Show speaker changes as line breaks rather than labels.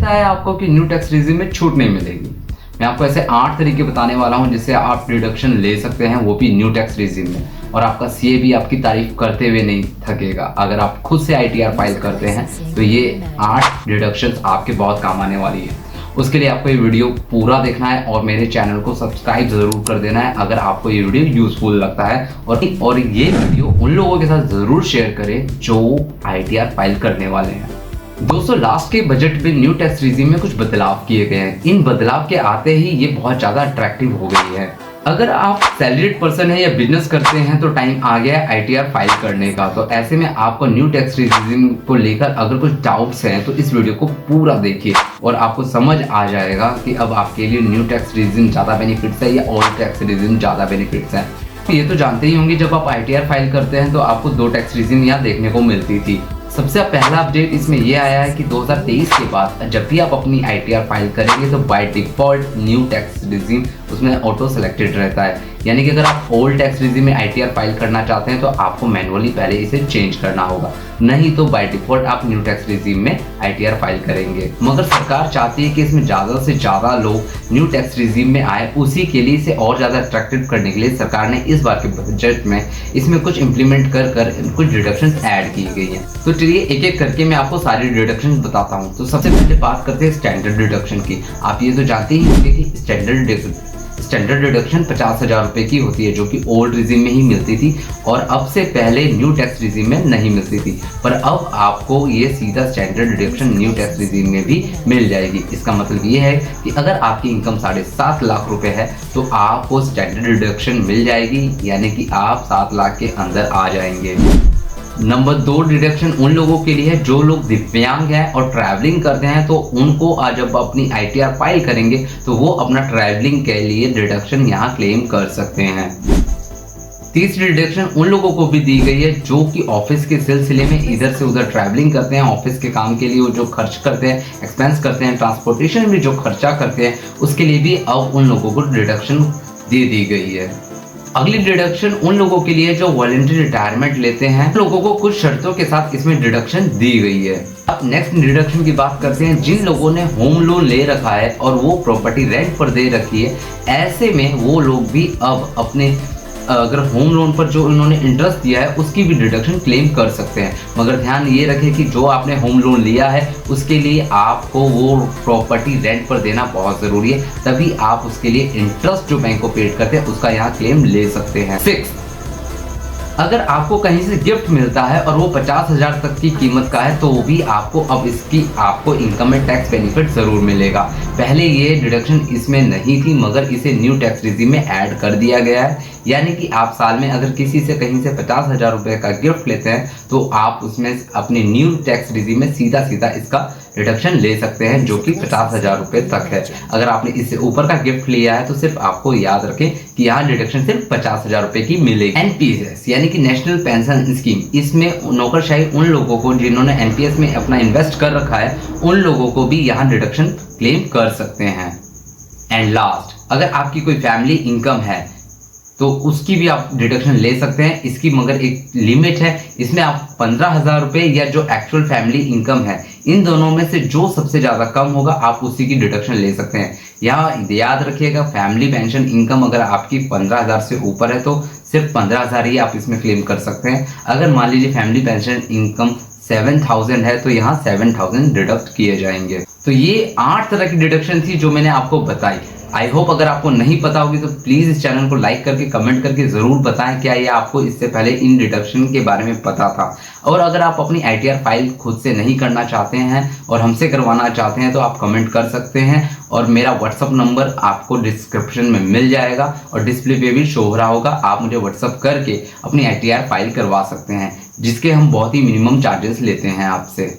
लगता है आपको कि न्यू टैक्स रेजिम में छूट नहीं मिलेगी। मैं आपको ऐसे 8 तरीके बताने वाला हूं जिससे आप डिडक्शन ले सकते हैं, वो भी न्यू टैक्स रेजिम में, और आपका सीए भी आपकी तारीफ करते हुए नहीं थकेगा। अगर आप खुद से आईटीआर फाइल करते हैं तो ये 8 डिडक्शंस आपके बहुत काम आने वाली है। उसके लिए आपको ये वीडियो पूरा देखना है और मेरे चैनल को सब्सक्राइब जरूर कर देना है अगर आपको ये वीडियो यूजफुल लगता है, और ये वीडियो उन लोगों के साथ जरूर शेयर करें जो आईटीआर फाइल करने वाले हैं। दोस्तों, लास्ट के बजट में न्यू टैक्स रेजिम में कुछ बदलाव किए गए हैं। इन बदलाव के आते ही ये बहुत ज़्यादा अट्रैक्टिव हो गई है। अगर आप सैलरीड पर्सन है या बिजनेस करते हैं तो टाइम आ गया है आईटीआर फाइल करने का। तो ऐसे में आपको न्यू टैक्स रेजिम को लेकर अगर कुछ डाउट्स हैं तो इस वीडियो को पूरा देखिए और आपको समझ आ जाएगा कि अब आपके लिए न्यू टैक्स रेजिम ज़्यादा बेनिफिट्स है या ओल्ड टैक्स रेजिम ज़्यादा बेनिफिट्स है। ये तो जानते ही होंगे, जब आप आईटीआर फाइल करते हैं तो आपको 2 टैक्स रेजिम यहाँ देखने को मिलती थी। सबसे पहला अपडेट इसमें यह आया है कि 2023 के बाद जब भी आप अपनी आईटीआर फाइल करेंगे तो by default new tax regime उसमें ऑटो सेलेक्टेड रहता है। यानी कि अगर आप ओल्ड टैक्स रेजिम में आईटीआर फाइल करना चाहते हैं तो आपको मैनुअली पहले इसे चेंज करना होगा, नहीं तो बाय डिफॉल्ट आप न्यू टैक्स रेजिम में आईटीआर फाइल करेंगे। मगर सरकार चाहती है कि इसमें ज़्यादा से ज़्यादा लोग न्यू टैक्स रेजिम में आए, उसी के लिए इसे और ज़्यादा अट्रैक्टिव करने के लिए सरकार ने इस बार के बजट में इसमें कुछ इंप्लीमेंट कर कुछ डिडक्शंस ऐड की गई हैं। तो चलिए एक एक करके मैं आपको सारी डिडक्शंस बताता हूँ। तो सबसे पहले बात करते हैं स्टैंडर्ड डिडक्शन की। आप ये तो जानते ही होंगे कि स्टैंडर्ड डिडक्शन 50,000 रुपए की होती है, जो कि ओल्ड रेजिम में ही मिलती थी और अब से पहले न्यू टैक्स रेजिम में नहीं मिलती थी। पर अब आपको ये सीधा standard deduction new tax regime में भी मिल जाएगी। इसका मतलब ये है कि अगर आपकी इनकम 7.5 लाख रुपए है तो आपको स्टैंडर्ड डिडक्शन मिल जाएगी, यानी कि आप 7 लाख के अंदर आ जाएंगे। नंबर 2 डिडक्शन उन लोगों के लिए है जो लोग दिव्यांग हैं और ट्रैवलिंग करते हैं, तो उनको आज जब अपनी आईटीआर फाइल करेंगे तो वो अपना ट्रैवलिंग के लिए डिडक्शन यहाँ क्लेम कर सकते हैं। तीसरी डिडक्शन उन लोगों को भी दी गई है जो कि ऑफिस के सिलसिले में इधर से उधर ट्रैवलिंग करते हैं, ऑफिस के काम के लिए वो जो खर्च करते हैं, एक्सपेंस करते हैं, ट्रांसपोर्टेशन में जो खर्चा करते हैं, उसके लिए भी अब उन लोगों को डिडक्शन दे दी गई है। अगली डिडक्शन उन लोगों के लिए जो वॉलंटरी रिटायरमेंट लेते हैं, लोगों को कुछ शर्तों के साथ इसमें डिडक्शन दी गई है। अब नेक्स्ट डिडक्शन की बात करते हैं। जिन लोगों ने होम लोन ले रखा है और वो प्रॉपर्टी रेंट पर दे रखी है, ऐसे में वो लोग भी अब अपने अगर होम लोन पर जो उन्होंने इंटरेस्ट दिया है उसकी भी डिडक्शन क्लेम कर सकते हैं। मगर ध्यान ये रखें कि जो आपने होम लोन लिया है उसके लिए आपको वो प्रॉपर्टी रेंट पर देना बहुत ज़रूरी है, तभी आप उसके लिए इंटरेस्ट जो बैंक को पेड करते हैं उसका यहाँ क्लेम ले सकते हैं। 6, अगर आपको कहीं से गिफ्ट मिलता है और वो 50,000 तक की कीमत का है तो वो भी आपको अब इसकी आपको इनकम में टैक्स बेनिफिट ज़रूर मिलेगा। पहले ये डिडक्शन इसमें नहीं थी मगर इसे न्यू टैक्स रेजिम में ऐड कर दिया गया है। यानी कि आप साल में अगर किसी से कहीं से 50,000 रुपये का गिफ्ट लेते हैं तो आप उसमें अपने न्यू टैक्स रेजिम में सीधा इसका डिडक्शन ले सकते हैं, जो कि 50,000 रुपये तक है। अगर आपने इससे ऊपर का गिफ्ट लिया है तो सिर्फ आपको याद रखें कि यहाँ डिडक्शन सिर्फ 50,000 रुपये की मिलेगी। एनपीएस यानी कि नेशनल पेंशन स्कीम, इसमें नौकरशाही उन लोगों को जिन्होंने एनपीएस में अपना इन्वेस्ट कर रखा है उन लोगों को भी यहाँ डिडक्शन क्लेम कर सकते हैं। एंड लास्ट, अगर आपकी कोई फैमिली इनकम है तो उसकी भी आप डिडक्शन ले सकते हैं। इसकी मगर एक लिमिट है, इसमें आप 15,000 रुपये या जो एक्चुअल फैमिली इनकम है, इन दोनों में से जो सबसे ज़्यादा कम होगा आप उसी की डिडक्शन ले सकते हैं। यहाँ याद रखिएगा, फैमिली पेंशन इनकम अगर आपकी 15,000 से ऊपर है तो सिर्फ 15,000 ही आप इसमें क्लेम कर सकते हैं। अगर मान लीजिए फैमिली पेंशन इनकम 7,000 है तो यहाँ 7,000 डिडक्ट किए जाएंगे। तो ये 8 तरह की डिडक्शन थी जो मैंने आपको बताई। आई होप अगर आपको नहीं पता होगी तो प्लीज़ इस चैनल को लाइक करके कमेंट करके ज़रूर बताएं क्या ये आपको इससे पहले इन डिडक्शन के बारे में पता था। और अगर आप अपनी आईटीआर फाइल खुद से नहीं करना चाहते हैं और हमसे करवाना चाहते हैं तो आप कमेंट कर सकते हैं और मेरा व्हाट्सअप नंबर आपको डिस्क्रिप्शन में मिल जाएगा और डिस्प्ले पे भी शो हो रहा होगा। आप मुझे व्हाट्सअप करके अपनी आईटीआर फाइल करवा सकते हैं, जिसके हम बहुत ही मिनिमम चार्जेस लेते हैं आपसे।